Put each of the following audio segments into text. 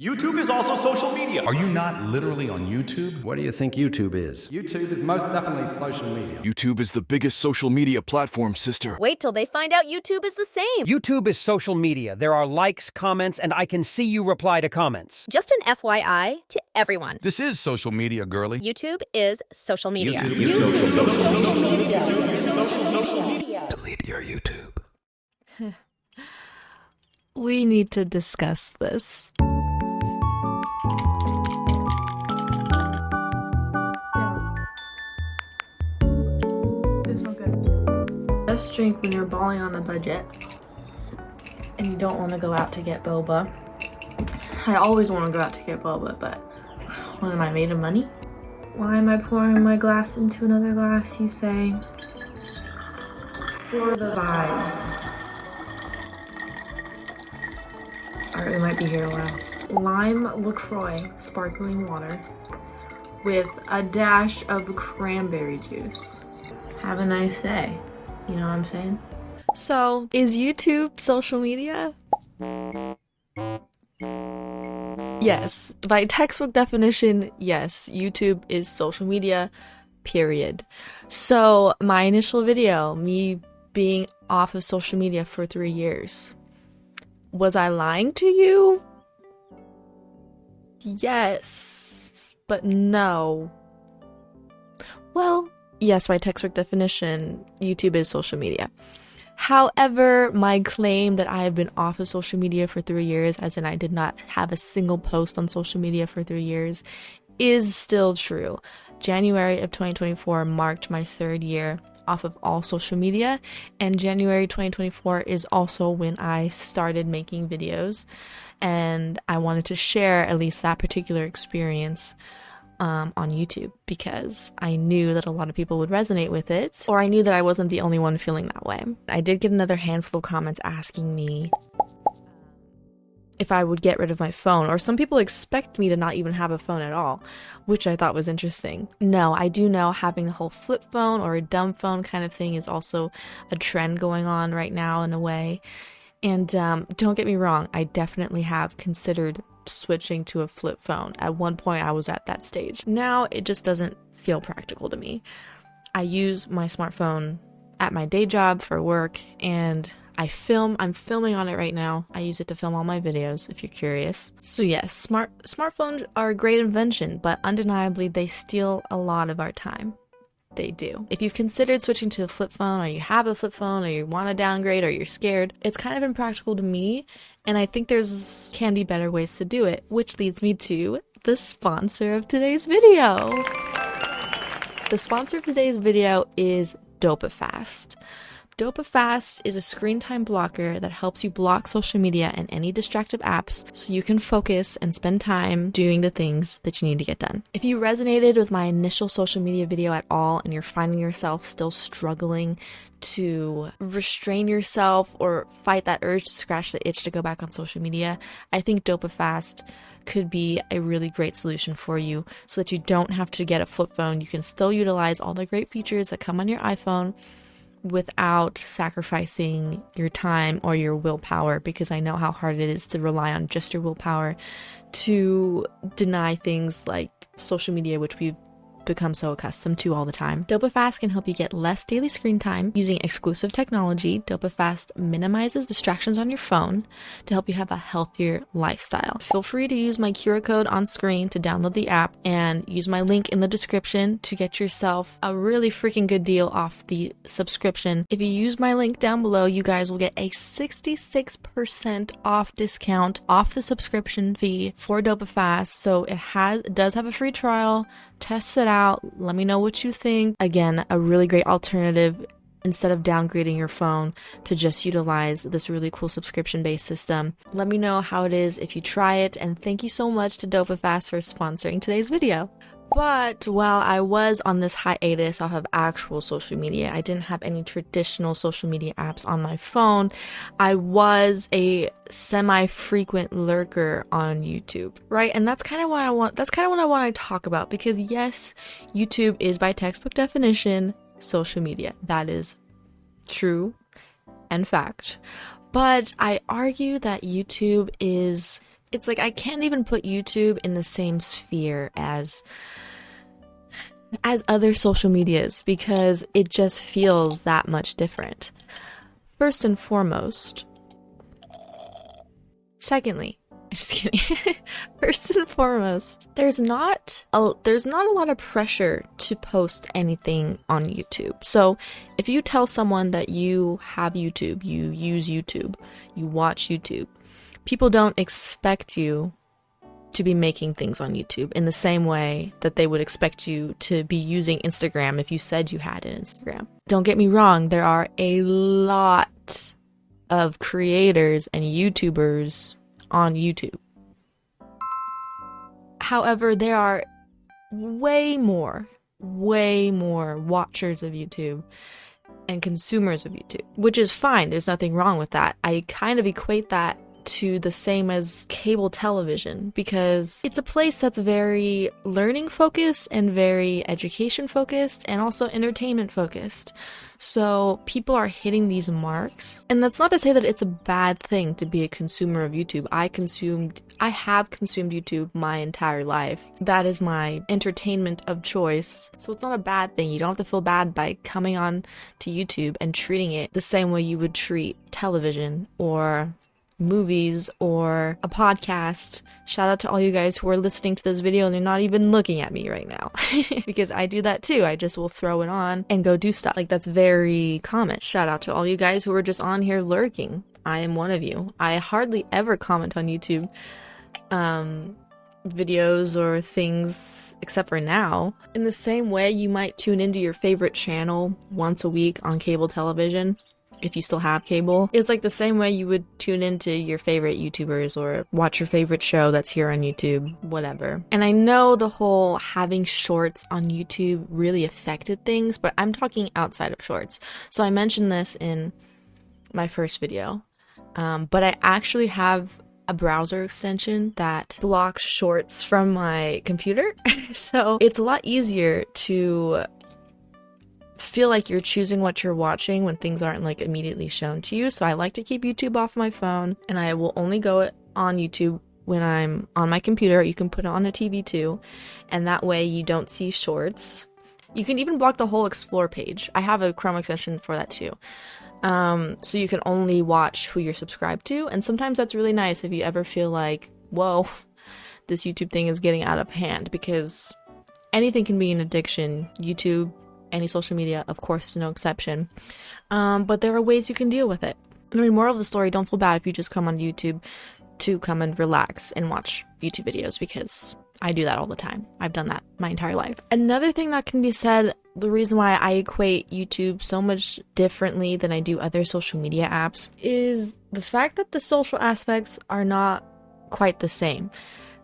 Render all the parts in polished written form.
YouTube is also social media. Are you not literally on YouTube? What do you think YouTube is? YouTube is most definitely social media. YouTube is the biggest social media platform, sister. Wait till they find out YouTube is the same. YouTube is social media. There are likes, comments, and I can see you reply to comments. Just an FYI to everyone. This is social media, girly. YouTube is social media. YouTube is social media. YouTube is social media. Delete your YouTube. We need to discuss this. Best drink when you're balling on a budget and you don't want to go out to get boba. I always want to go out to get boba, but when am I made of money? Why am I pouring my glass into another glass, you say? For the vibes. Alright, we might be here a while. Lime LaCroix sparkling water with a dash of cranberry juice. Have a nice day. You know what I'm saying? So, is YouTube social media? Yes. By textbook definition, yes. YouTube is social media, period. So, my initial video, me being off of social media for 3 years. Was I lying to you? Yes. But no. Well, yes, by textbook definition, YouTube is social media. However, my claim that I have been off of social media for 3 years, as in I did not have a single post on social media for 3 years, is still true. January of 2024 marked my 3rd year off of all social media, and January 2024 is also when I started making videos, and I wanted to share at least that particular experience on YouTube because I knew that a lot of people would resonate with it, or I knew that I wasn't the only one feeling that way. I did get another handful of comments asking me if I would get rid of my phone, or some people expect me to not even have a phone at all, which I thought was interesting. No, I do know having the whole flip phone or a dumb phone kind of thing is also a trend going on right now in a way. And don't get me wrong, I definitely have considered switching to a flip phone. At one point I was at that stage. Now it just doesn't feel practical to me. I use my smartphone at my day job for work, and I'm filming on it right now. I use it to film all my videos, if you're curious. So yes, smartphones are a great invention, but undeniably they steal a lot of our time. They do. If you've considered switching to a flip phone, or you have a flip phone, or you want to downgrade, or you're scared, it's kind of impractical to me, and I think can be better ways to do it, which leads me to the sponsor of today's video. The sponsor of today's video is DopaFast. DopaFast is a screen time blocker that helps you block social media and any distractive apps so you can focus and spend time doing the things that you need to get done. If you resonated with my initial social media video at all and you're finding yourself still struggling to restrain yourself or fight that urge to scratch the itch to go back on social media, I think DopaFast could be a really great solution for you so that you don't have to get a flip phone. You can still utilize all the great features that come on your iPhone without sacrificing your time or your willpower, because I know how hard it is to rely on just your willpower to deny things like social media, which we've become so accustomed to all the time. DopaFast can help you get less daily screen time using exclusive technology. DopaFast minimizes distractions on your phone to help you have a healthier lifestyle. Feel free to use my QR code on screen to download the app, and use my link in the description to get yourself a really freaking good deal off the subscription. If you use my link down below, you guys will get a 66% off discount off the subscription fee for DopaFast. So it does have a free trial. Test it out. Let me know what you think. Again, a really great alternative instead of downgrading your phone to just utilize this really cool subscription-based system. Let me know how it is if you try it, and thank you so much to DopaFast for sponsoring today's video. But while I was on this hiatus off of actual social media, I didn't have any traditional social media apps on my phone. I was a semi-frequent lurker on YouTube, right? And that's kind of what I want to talk about, because yes, YouTube is by textbook definition social media. That is true and fact. But I argue that YouTube is It's like I can't even put YouTube in the same sphere as other social medias because it just feels that much different. First and foremost. Secondly, I'm just kidding. First and foremost, there's not a lot of pressure to post anything on YouTube. So if you tell someone that you have YouTube, you use YouTube, you watch YouTube, people don't expect you to be making things on YouTube in the same way that they would expect you to be using Instagram if you said you had an Instagram. Don't get me wrong, there are a lot of creators and YouTubers on YouTube. However, there are way more watchers of YouTube and consumers of YouTube, which is fine. There's nothing wrong with that. I kind of equate that to the same as cable television because it's a place that's very learning focused and very education focused and also entertainment focused. So people are hitting these marks, and that's not to say that it's a bad thing to be a consumer of YouTube. I have consumed YouTube my entire life. That is my entertainment of choice. So it's not a bad thing. You don't have to feel bad by coming on to YouTube and treating it the same way you would treat television or movies or a podcast. Shout out to all you guys who are listening to this video and they're not even looking at me right now because I do that too. I just will throw it on and go do stuff. Like, that's very common. Shout out to all you guys who are just on here lurking. I am one of you. I hardly ever comment on YouTube videos or things except for now. In the same way you might tune into your favorite channel once a week on cable television, if you still have cable. It's like the same way you would tune into your favorite YouTubers or watch your favorite show that's here on YouTube, whatever. And I know the whole having shorts on YouTube really affected things, but I'm talking outside of shorts. So I mentioned this in my first video, but I actually have a browser extension that blocks shorts from my computer. So it's a lot easier to feel like you're choosing what you're watching when things aren't like immediately shown to you. So I like to keep YouTube off my phone, and I will only go on YouTube when I'm on my computer. You can put it on a TV too, and that way you don't see shorts. You can even block the whole explore page. I have a Chrome extension for that too. So you can only watch who you're subscribed to, and sometimes that's really nice if you ever feel like, whoa, this YouTube thing is getting out of hand, because anything can be an addiction. YouTube, any social media, of course, is no exception. But there are ways you can deal with it. I mean, moral of the story, don't feel bad if you just come on YouTube to come and relax and watch YouTube videos, because I do that all the time. I've done that my entire life. Another thing that can be said, the reason why I equate YouTube so much differently than I do other social media apps, is the fact that the social aspects are not quite the same.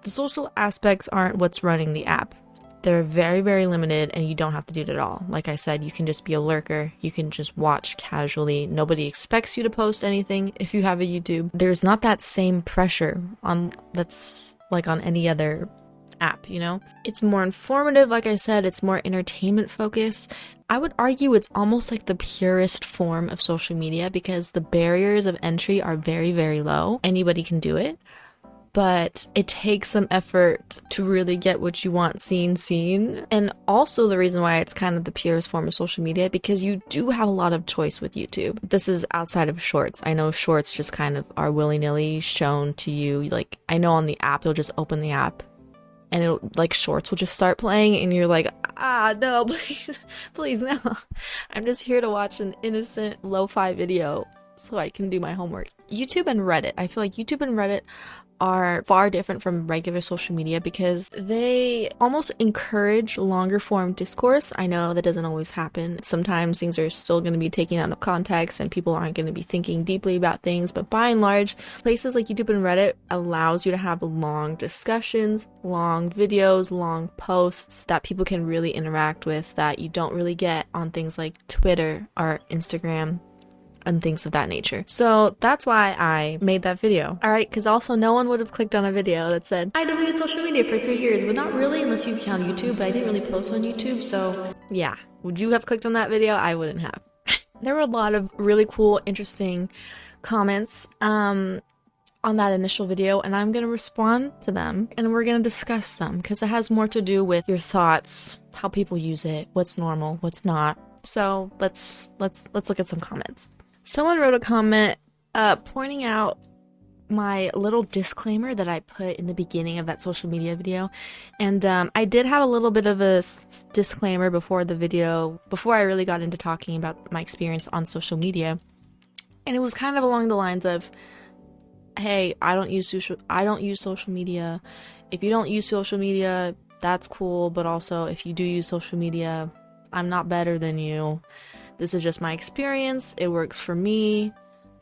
The social aspects aren't what's running the app. They're very, very limited, and you don't have to do it at all. Like I said, you can just be a lurker. You can just watch casually. Nobody expects you to post anything if you have a YouTube. There's not that same pressure that's like on any other app, you know? It's more informative, like I said. It's more entertainment focused. I would argue it's almost like the purest form of social media, because the barriers of entry are very, very low. Anybody can do it. But it takes some effort to really get what you want seen. And also the reason why it's kind of the purest form of social media, because you do have a lot of choice with YouTube. This is outside of shorts. I know shorts just kind of are willy-nilly shown to you. Like, I know on the app, you'll just open the app and it'll, like, shorts will just start playing, and you're like, no, please, please, no. I'm just here to watch an innocent lo-fi video so I can do my homework. YouTube and Reddit. I feel like YouTube and Reddit are far different from regular social media because they almost encourage longer form discourse. I know that doesn't always happen. Sometimes things are still going to be taken out of context and people aren't going to be thinking deeply about things, but by and large, places like YouTube and Reddit allows you to have long discussions, long videos, long posts that people can really interact with, that you don't really get on things like Twitter or Instagram and things of that nature. So that's why I made that video. Alright, because also no one would have clicked on a video that said, I deleted social media for 3 years, but not really unless you count YouTube, but I didn't really post on YouTube, so yeah. Would you have clicked on that video? I wouldn't have. There were a lot of really cool, interesting comments. on that initial video, and I'm going to respond to them, and we're going to discuss them, because it has more to do with your thoughts, how people use it, what's normal, what's not. So let's look at some comments. Someone wrote a comment pointing out my little disclaimer that I put in the beginning of that social media video. And I did have a little bit of a disclaimer before the video, before I really got into talking about my experience on social media. And it was kind of along the lines of, hey, I don't use social media. If you don't use social media, that's cool, but also if you do use social media, I'm not better than you. This is just my experience. It works for me.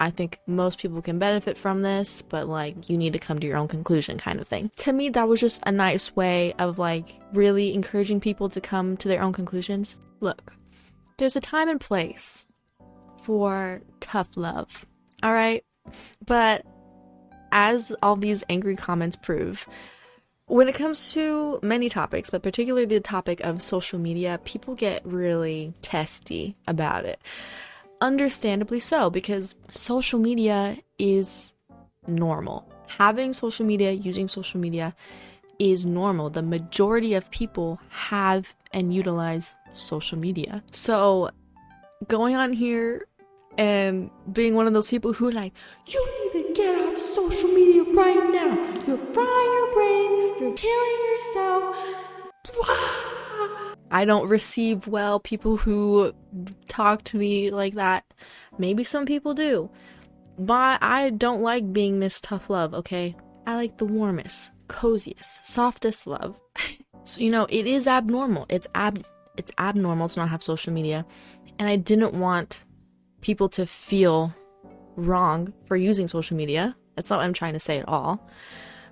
I think most people can benefit from this, but like, you need to come to your own conclusion kind of thing. To me, that was just a nice way of like really encouraging people to come to their own conclusions. Look, there's a time and place for tough love, all right? But as all these angry comments prove, when it comes to many topics, but particularly the topic of social media, people get really testy about it. Understandably so, because social media is normal. Having social media, using social media is normal. The majority of people have and utilize social media. So going on here and being one of those people who are like, you need to get off social media right now. You're frying your brain. You're killing yourself. Blah. I don't receive well people who talk to me like that. Maybe some people do. But I don't like being Miss Tough Love, okay? I like the warmest, coziest, softest love. So, you know, it is abnormal. It's abnormal to not have social media. And I didn't want people to feel wrong for using social media. That's not what I'm trying to say at all.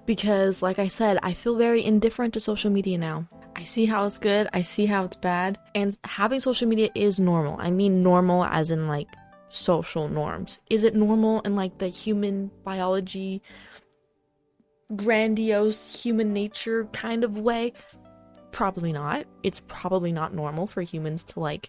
Because, like I said, I feel very indifferent to social media now. I see how it's good, I see how it's bad, and having social media is normal. I mean normal as in like social norms. Is it normal in like the human biology, grandiose human nature kind of way? Probably not. It's probably not normal for humans to like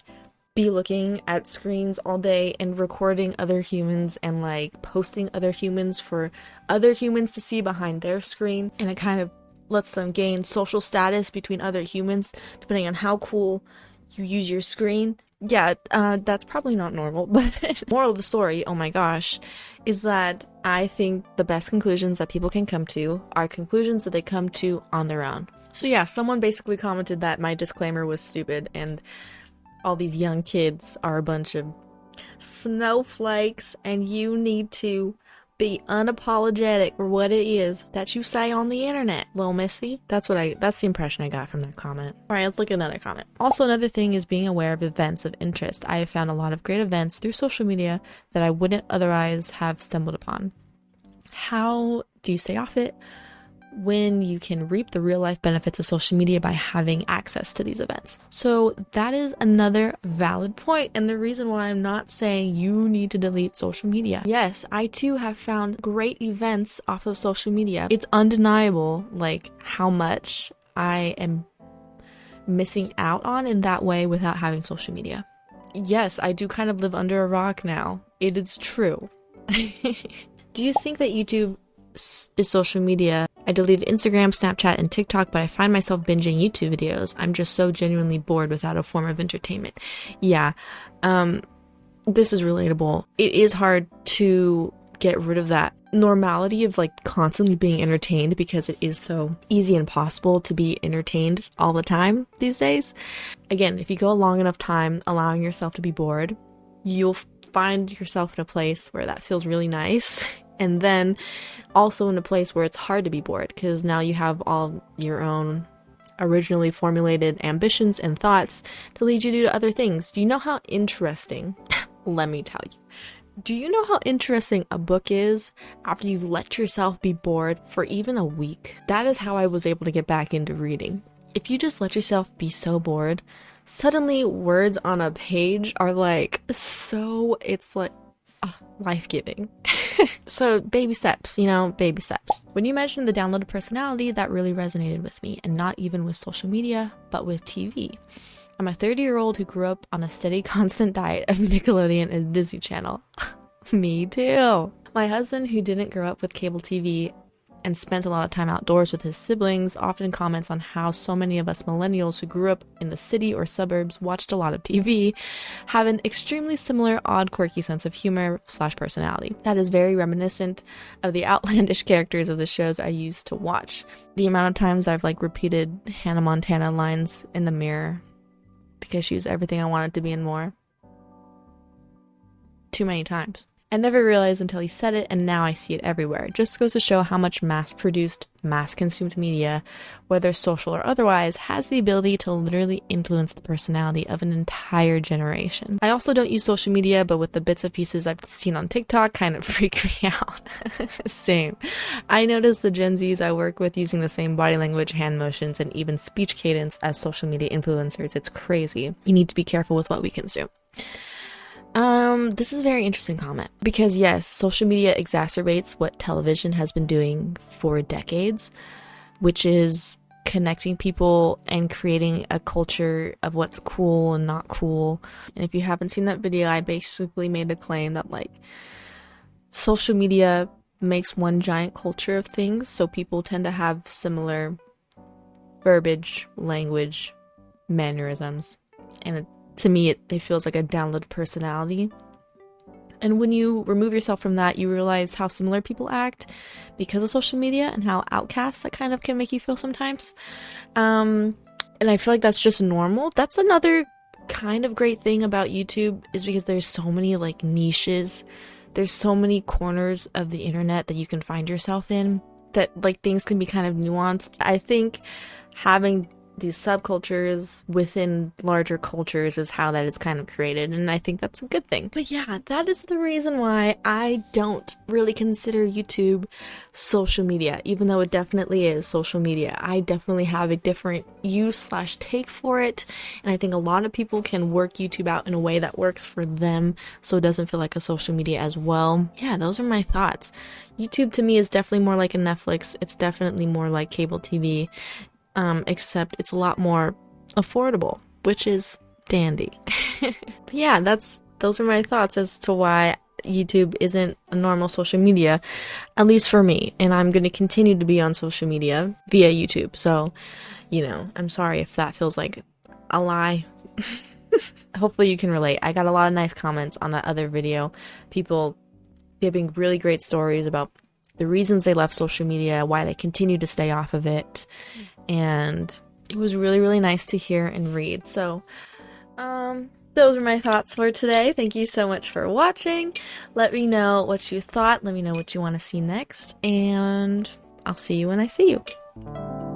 be looking at screens all day and recording other humans and like posting other humans for other humans to see behind their screen, and it kind of lets them gain social status between other humans depending on how cool you use your screen. Yeah, that's probably not normal, but moral of the story, oh my gosh, is that I think the best conclusions that people can come to are conclusions that they come to on their own. So yeah, someone basically commented that my disclaimer was stupid and all these young kids are a bunch of snowflakes and you need to be unapologetic for what it is that you say on the internet, little missy. That's the impression I got from that comment. Alright, let's look at another comment. Also, another thing is being aware of events of interest. I have found a lot of great events through social media that I wouldn't otherwise have stumbled upon. How do you stay off it when you can reap the real life benefits of social media by having access to these events? So that is another valid point, and the reason why I'm not saying you need to delete social media. Yes, I too have found great events off of social media. It's undeniable like how much I am missing out on in that way without having social media. Yes, I do kind of live under a rock now. It is true. Do you think that YouTube is social media? I deleted Instagram, Snapchat, and TikTok, but I find myself binging YouTube videos. I'm just so genuinely bored without a form of entertainment. Yeah, this is relatable. It is hard to get rid of that normality of like constantly being entertained because it is so easy and possible to be entertained all the time these days. Again, if you go a long enough time allowing yourself to be bored, you'll find yourself in a place where that feels really nice. And then also in a place where it's hard to be bored because now you have all your own originally formulated ambitions and thoughts to lead you to do other things. Do you know how interesting, let me tell you, do you know how interesting a book is after you've let yourself be bored for even a week? That is how I was able to get back into reading. If you just let yourself be so bored, suddenly words on a page are like so, it's like life-giving. So baby steps, baby steps. When you mentioned the downloaded personality, that really resonated with me, and not even with social media, but with TV. I'm a 30-year-old who grew up on a steady, constant diet of Nickelodeon and Disney Channel. Me too. My husband, who didn't grow up with cable TV and spent a lot of time outdoors with his siblings, often comments on how so many of us millennials who grew up in the city or suburbs watched a lot of TV have an extremely similar, odd, quirky sense of humor / personality. That is very reminiscent of the outlandish characters of the shows I used to watch. The amount of times I've repeated Hannah Montana lines in the mirror because she was everything I wanted to be and more. Too many times. I never realized until he said it, and now I see it everywhere. It just goes to show how much mass-produced, mass-consumed media, whether social or otherwise, has the ability to literally influence the personality of an entire generation. I also don't use social media, but with the bits and pieces I've seen on TikTok kind of freak me out. Same. I notice the Gen Zs I work with using the same body language, hand motions, and even speech cadence as social media influencers. It's crazy. We need to be careful with what we consume. This is a very interesting comment because yes, social media exacerbates what television has been doing for decades, which is connecting people and creating a culture of what's cool and not cool. And if you haven't seen that video, I basically made a claim that social media makes one giant culture of things, so people tend to have similar verbiage, language, mannerisms, and to me, it feels like a download personality. And when you remove yourself from that, you realize how similar people act because of social media and how outcast that kind of can make you feel sometimes. And I feel like that's just normal. That's another kind of great thing about YouTube is because there's so many niches. There's so many corners of the internet that you can find yourself in that things can be kind of nuanced. I think having these subcultures within larger cultures is how that is kind of created, and I think that's a good thing. But yeah, that is the reason why I don't really consider YouTube social media, even though it definitely is social media. I definitely have a different use / take for it, and I think a lot of people can work YouTube out in a way that works for them so it doesn't feel like a social media as well. Yeah, those are my thoughts. YouTube to me is definitely more like a Netflix. It's definitely more like cable TV. Except it's a lot more affordable, which is dandy. But yeah, those are my thoughts as to why YouTube isn't a normal social media, at least for me. And I'm going to continue to be on social media via YouTube. So, I'm sorry if that feels like a lie. Hopefully you can relate. I got a lot of nice comments on that other video. People giving really great stories about the reasons they left social media, why they continue to stay off of it. And it was really, really nice to hear and read. So, those are my thoughts for today. Thank you so much for watching. Let me know what you thought. Let me know what you want to see next. And I'll see you when I see you.